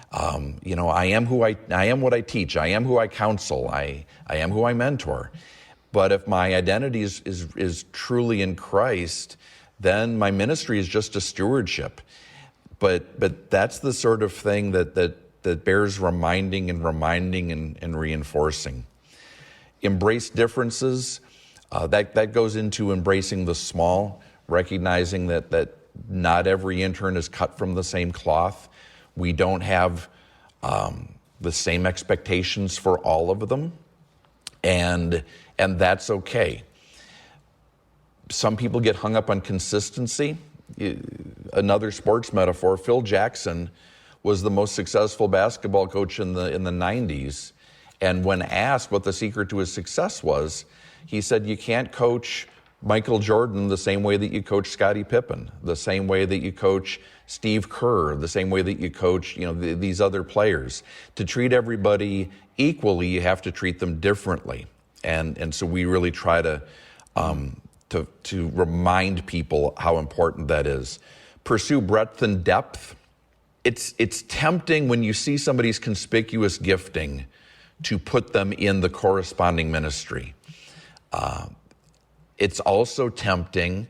I am what I teach. I am who I counsel. I am who I mentor. But if my identity is truly in Christ, then my ministry is just a stewardship. But that's the sort of thing that bears reminding and reinforcing. Embrace differences. That goes into embracing the small, recognizing that not every intern is cut from the same cloth. We don't have the same expectations for all of them, and that's okay. Some people get hung up on consistency. Another sports metaphor, Phil Jackson was the most successful basketball coach in the 90s, and when asked what the secret to his success was, he said, you can't coach Michael Jordan the same way that you coach Scottie Pippen, the same way that you coach Steve Kerr, the same way that you coach, these other players. To treat everybody equally, you have to treat them differently. And so we really try to remind people how important that is. Pursue breadth and depth. It's tempting when you see somebody's conspicuous gifting to put them in the corresponding ministry. It's also tempting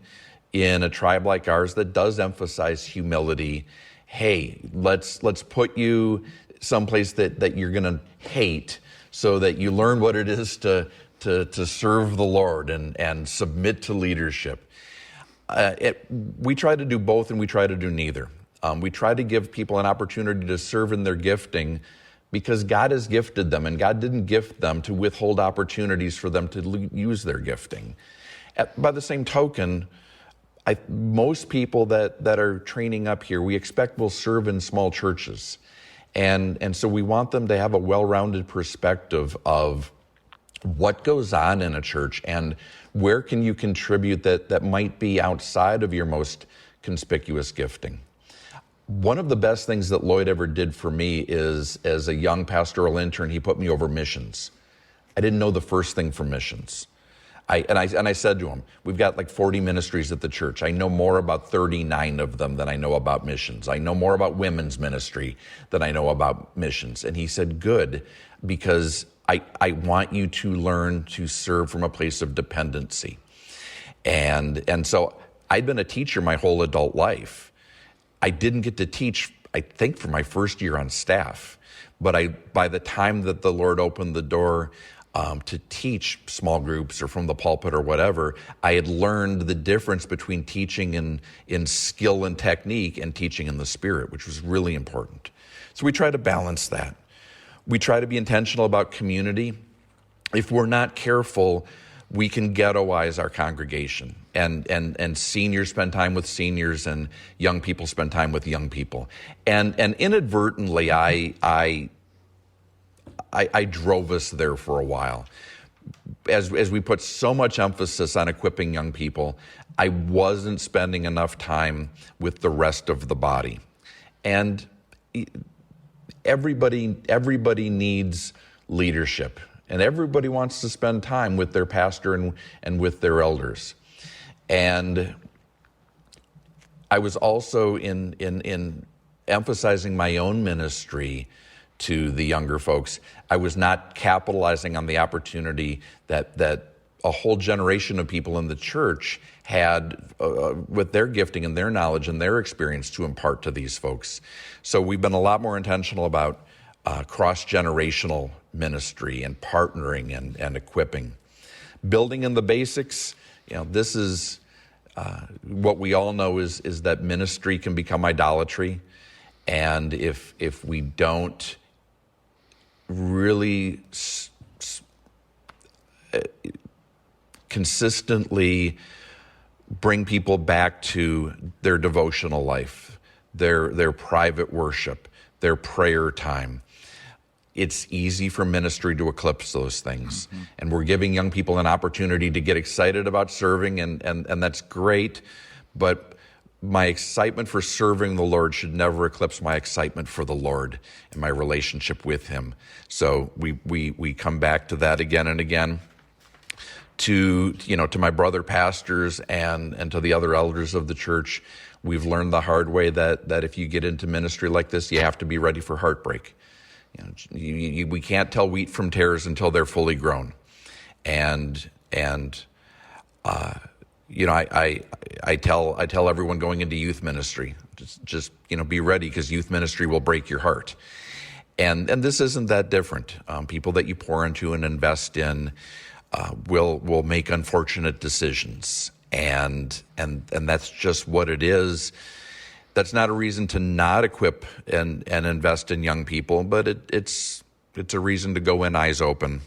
in a tribe like ours that does emphasize humility. Hey, let's put you someplace that you're going to hate, so that you learn what it is to serve the Lord and submit to leadership. We try to do both, and we try to do neither. We try to give people an opportunity to serve in their gifting, because God has gifted them, and God didn't gift them to withhold opportunities for them to use their gifting. By the same token, most people that are training up here, we expect will serve in small churches. And so we want them to have a well-rounded perspective of what goes on in a church and where can you contribute that might be outside of your most conspicuous gifting. One of the best things that Lloyd ever did for me is, as a young pastoral intern, he put me over missions. I didn't know the first thing from missions. I said to him, we've got like 40 ministries at the church. I know more about 39 of them than I know about missions. I know more about women's ministry than I know about missions. And he said, good, because I want you to learn to serve from a place of dependency. And so I'd been a teacher my whole adult life. I didn't get to teach, I think, for my first year on staff. But by the time that the Lord opened the door to teach small groups or from the pulpit or whatever, I had learned the difference between teaching in skill and technique and teaching in the Spirit, which was really important. So we try to balance that. We try to be intentional about community. If we're not careful, we can ghettoize our congregation, and seniors spend time with seniors, and young people spend time with young people. And inadvertently, I drove us there for a while. As we put so much emphasis on equipping young people, I wasn't spending enough time with the rest of the body. And everybody needs leadership, and everybody wants to spend time with their pastor and with their elders. And I was also in emphasizing my own ministry to the younger folks. I was not capitalizing on the opportunity that a whole generation of people in the church had with their gifting and their knowledge and their experience to impart to these folks. So we've been a lot more intentional about cross-generational ministry and partnering and equipping. Building in the basics, this is what we all know is that ministry can become idolatry. And if we don't really consistently bring people back to their devotional life, their private worship, their prayer time, it's easy for ministry to eclipse those things. Mm-hmm. And we're giving young people an opportunity to get excited about serving, and that's great. But my excitement for serving the Lord should never eclipse my excitement for the Lord and my relationship with Him. So we come back to that again and again. To my brother pastors and to the other elders of the church, we've learned the hard way that if you get into ministry like this, you have to be ready for heartbreak. We can't tell wheat from tares until they're fully grown, and I tell everyone going into youth ministry, just be ready, because youth ministry will break your heart, and this isn't that different. People that you pour into and invest in will make unfortunate decisions, and that's just what it is. That's not a reason to not equip and invest in young people, but it's a reason to go in eyes open.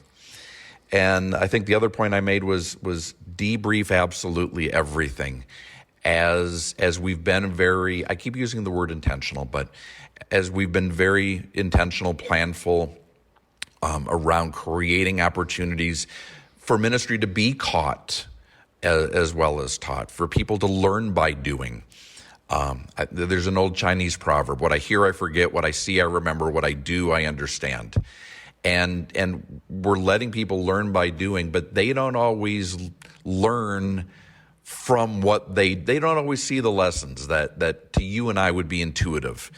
And I think the other point I made was debrief absolutely everything. As we've been very, I keep using the word intentional, but as we've been very intentional, planful around creating opportunities for ministry to be caught as well as taught, for people to learn by doing. There's an old Chinese proverb: what I hear, I forget; what I see, I remember; what I do, I understand. And we're letting people learn by doing, but they don't always learn from what they don't always see the lessons that to you and I would be intuitive.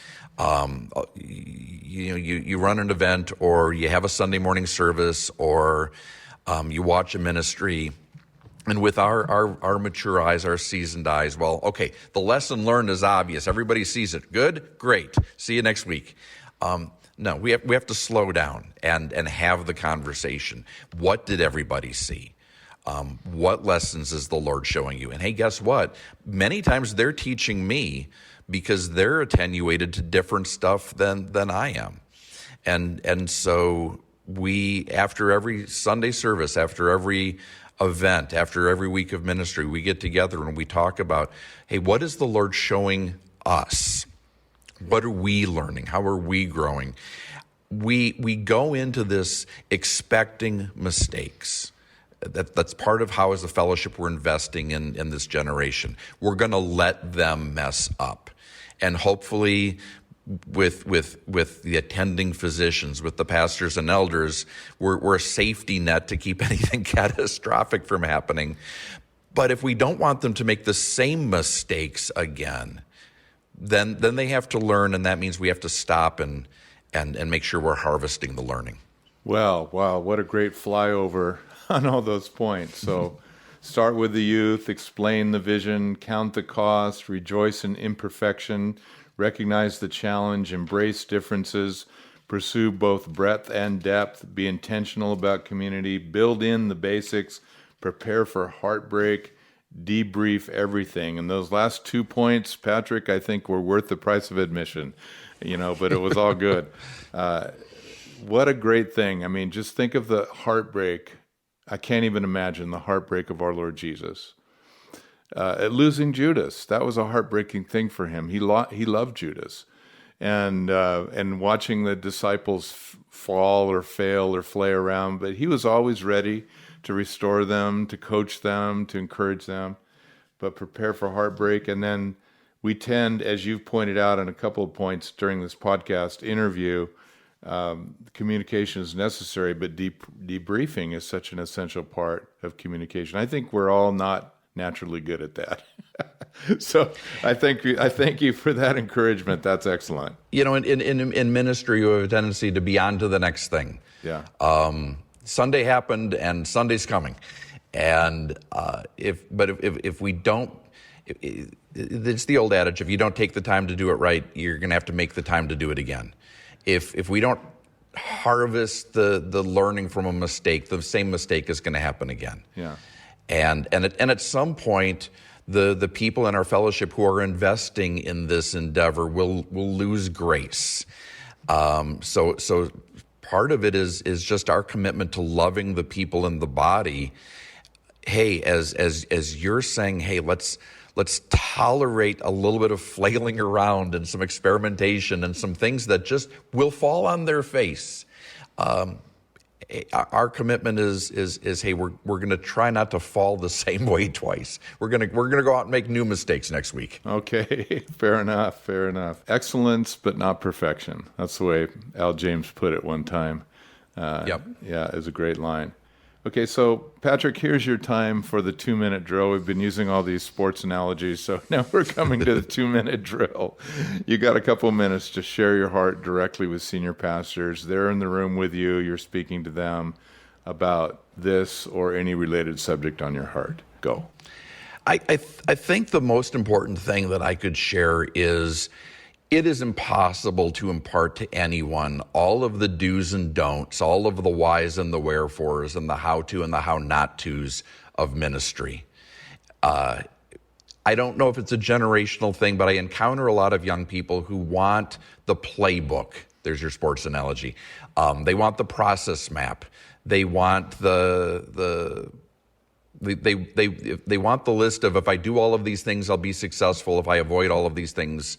You run an event, or you have a Sunday morning service, or you watch a ministry. And with our mature eyes, our seasoned eyes, well, okay, the lesson learned is obvious. Everybody sees it. Good? Great. See you next week. No, we have to slow down and have the conversation. What did everybody see? What lessons is the Lord showing you? And hey, guess what? Many times they're teaching me because they're attenuated to different stuff than I am. And so we, after every Sunday service, after every event, after every week of ministry, we get together and we talk about, hey, what is the Lord showing us? What are we learning? How are we growing? We go into this expecting mistakes. That's part of how, as a fellowship, we're investing in this generation. We're going to let them mess up. And hopefully, with the attending physicians, with the pastors and elders, we're a safety net to keep anything catastrophic from happening. But if we don't want them to make the same mistakes again, then they have to learn, and that means we have to stop and make sure we're harvesting the learning. Well, wow, what a great flyover on all those points. So start with the youth, explain the vision, count the cost, rejoice in imperfection, recognize the challenge, embrace differences, pursue both breadth and depth, be intentional about community, build in the basics, prepare for heartbreak, debrief everything. And those last 2 points, Patrick, I think were worth the price of admission, but it was all good. What a great thing. I mean, just think of the heartbreak. I can't even imagine the heartbreak of our Lord Jesus. At losing Judas, that was a heartbreaking thing for him. He loved Judas, and watching the disciples fall or fail or flay around, but he was always ready to restore them, to coach them, to encourage them, but prepare for heartbreak. And then we tend, as you've pointed out in a couple of points during this podcast interview, communication is necessary, but debriefing is such an essential part of communication. I think we're all not naturally good at that. So I thank you for that encouragement. That's excellent. In ministry, you have a tendency to be on to the next thing. Yeah. Sunday happened and Sunday's coming. And if we don't, it's the old adage, if you don't take the time to do it right, you're going to have to make the time to do it again. If we don't harvest the learning from a mistake, the same mistake is going to happen again. Yeah. And at some point, The people in our fellowship who are investing in this endeavor will lose grace. So part of it is just our commitment to loving the people in the body. Hey, as you're saying, hey, let's tolerate a little bit of flailing around and some experimentation and some things that just will fall on their face. Our commitment is hey, we're going to try not to fall the same way twice. We're going to go out and make new mistakes next week. Okay, fair enough. Excellence, but not perfection. That's the way Al James put it one time. Yep. Yeah, it's a great line. Okay, so Patrick, here's your time for the 2-minute drill. We've been using all these sports analogies, so now we're coming to the 2-minute drill. You got a couple minutes to share your heart directly with senior pastors. They're in the room with you. You're speaking to them about this or any related subject on your heart. Go. I think the most important thing that I could share is it is impossible to impart to anyone all of the do's and don'ts, all of the whys and the wherefores, and the how-to and the how-not-tos of ministry. I don't know if it's a generational thing, but I encounter a lot of young people who want the playbook. There's your sports analogy. They want the process map. They want they want the list of, if I do all of these things, I'll be successful. If I avoid all of these things,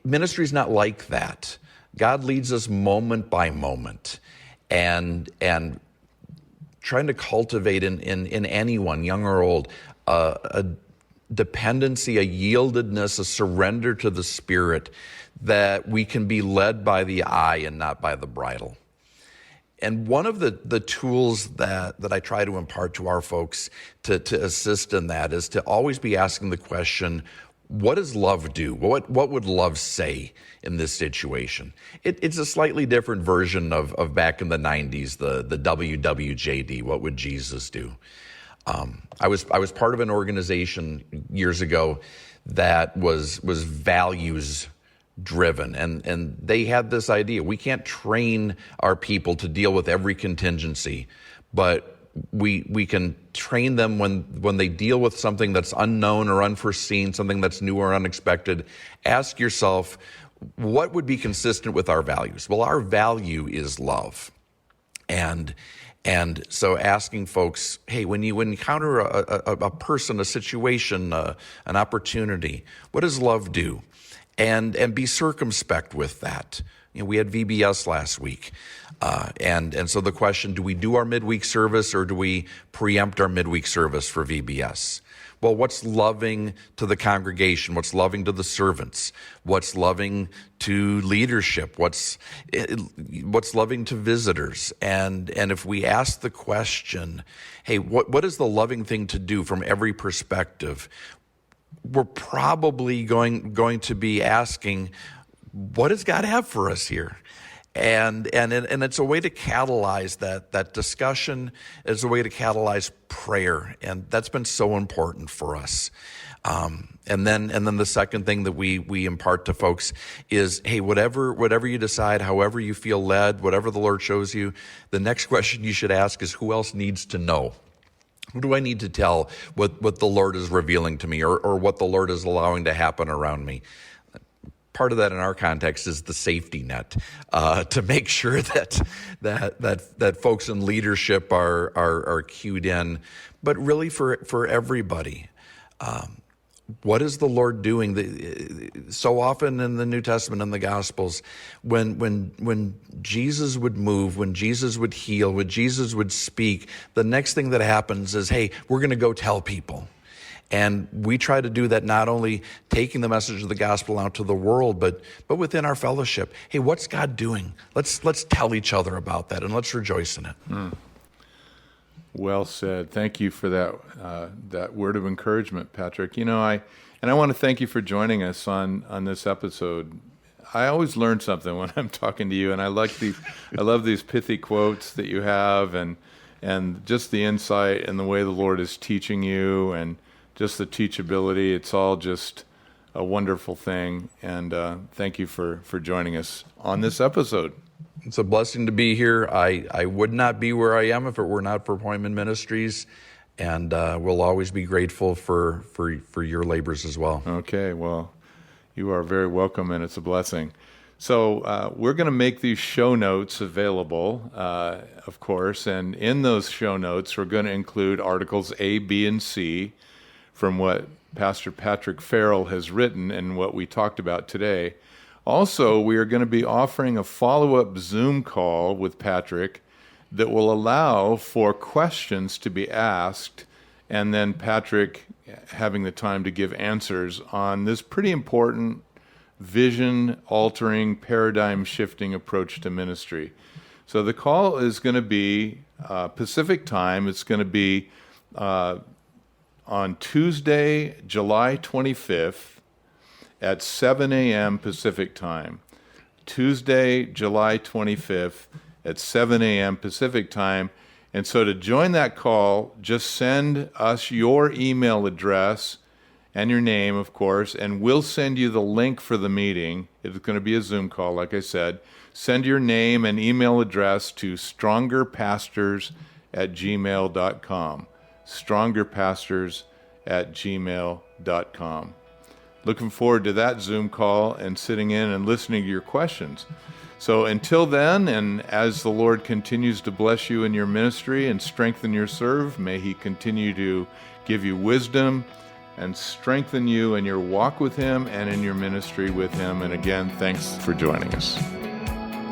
ministry's not like that. God leads us moment by moment, and trying to cultivate in anyone, young or old, a dependency, a yieldedness, a surrender to the Spirit, that we can be led by the eye and not by the bridle. And one of the tools that I try to impart to our folks to assist in that is to always be asking the question, what does love do? What would love say in this situation? It's a slightly different version of back in the 90s, the WWJD, what would Jesus do? I was part of an organization years ago that was values driven, and they had this idea: we can't train our people to deal with every contingency, but we can train them when they deal with something that's unknown or unforeseen, something that's new or unexpected. Ask yourself, what would be consistent with our values? Well, our value is love. And so asking folks, hey, when you encounter a person, a situation, an opportunity, what does love do? And be circumspect with that. You know, we had VBS last week. And so the question, do we do our midweek service or do we preempt our midweek service for VBS? Well, what's loving to the congregation? What's loving to the servants? What's loving to leadership? What's loving to visitors? And if we ask the question, hey, what is the loving thing to do from every perspective? We're probably going to be asking, what does God have for us here? And it's a way to catalyze that discussion. It's a way to catalyze prayer, and that's been so important for us. And then the second thing that we impart to folks is, hey, whatever you decide, however you feel led, whatever the Lord shows you, the next question you should ask is, who else needs to know? Who do I need to tell what the Lord is revealing to me, or what the Lord is allowing to happen around me? Part of that in our context is the safety net, to make sure that folks in leadership are cued in, but really for everybody. What is the Lord doing? So often in the New Testament and the Gospels, when Jesus would move, when Jesus would heal, when Jesus would speak, the next thing that happens is, hey, we're going to go tell people. And we try to do that, not only taking the message of the gospel out to the world, but within our fellowship. Hey, what's God doing? Let's tell each other about that, and let's rejoice in it. Well said. Thank you for that word of encouragement, Patrick. You know, I want to thank you for joining us on this episode. I always learn something when I'm talking to you, and I love these pithy quotes that you have, and just the insight and the way the Lord is teaching you, and just the teachability. It's all just a wonderful thing. And thank you for joining us on this episode. It's a blessing to be here. I would not be where I am if it were not for Appointment Ministries. and we'll always be grateful for your labors as well. Okay, well, you are very welcome, and it's a blessing. So we're going to make these show notes available, of course, and in those show notes, we're going to include articles A, B, and C from what Pastor Patrick Farrell has written and what we talked about today. Also, we are going to be offering a follow-up Zoom call with Patrick that will allow for questions to be asked, and then Patrick having the time to give answers on this pretty important vision-altering, paradigm-shifting approach to ministry. So the call is going to be Pacific time. It's going to be on Tuesday, July 25th at 7 a.m. Pacific time. Tuesday, July 25th at 7 a.m. Pacific time. And so to join that call, just send us your email address and your name, of course, and we'll send you the link for the meeting. It's going to be a Zoom call, like I said. Send your name and email address to strongerpastors@gmail.com. strongerpastors@gmail.com. Looking forward to that Zoom call and sitting in and listening to your questions. So until then, and as the Lord continues to bless you in your ministry and strengthen your serve, may He continue to give you wisdom and strengthen you in your walk with Him and in your ministry with Him. And again, thanks for joining us.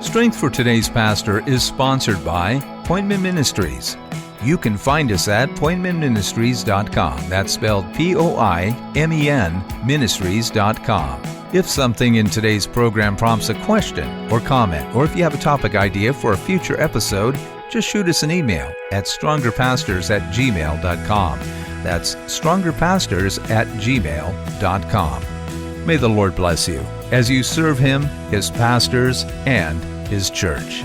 Strength for Today's Pastor is sponsored by Appointment Ministries. You can find us at appointmentministries.com. That's spelled Poimen ministries.com. If something in today's program prompts a question or comment, or if you have a topic idea for a future episode, just shoot us an email at strongerpastors@gmail.com. That's strongerpastors@gmail.com. May the Lord bless you as you serve Him, His pastors, and His church.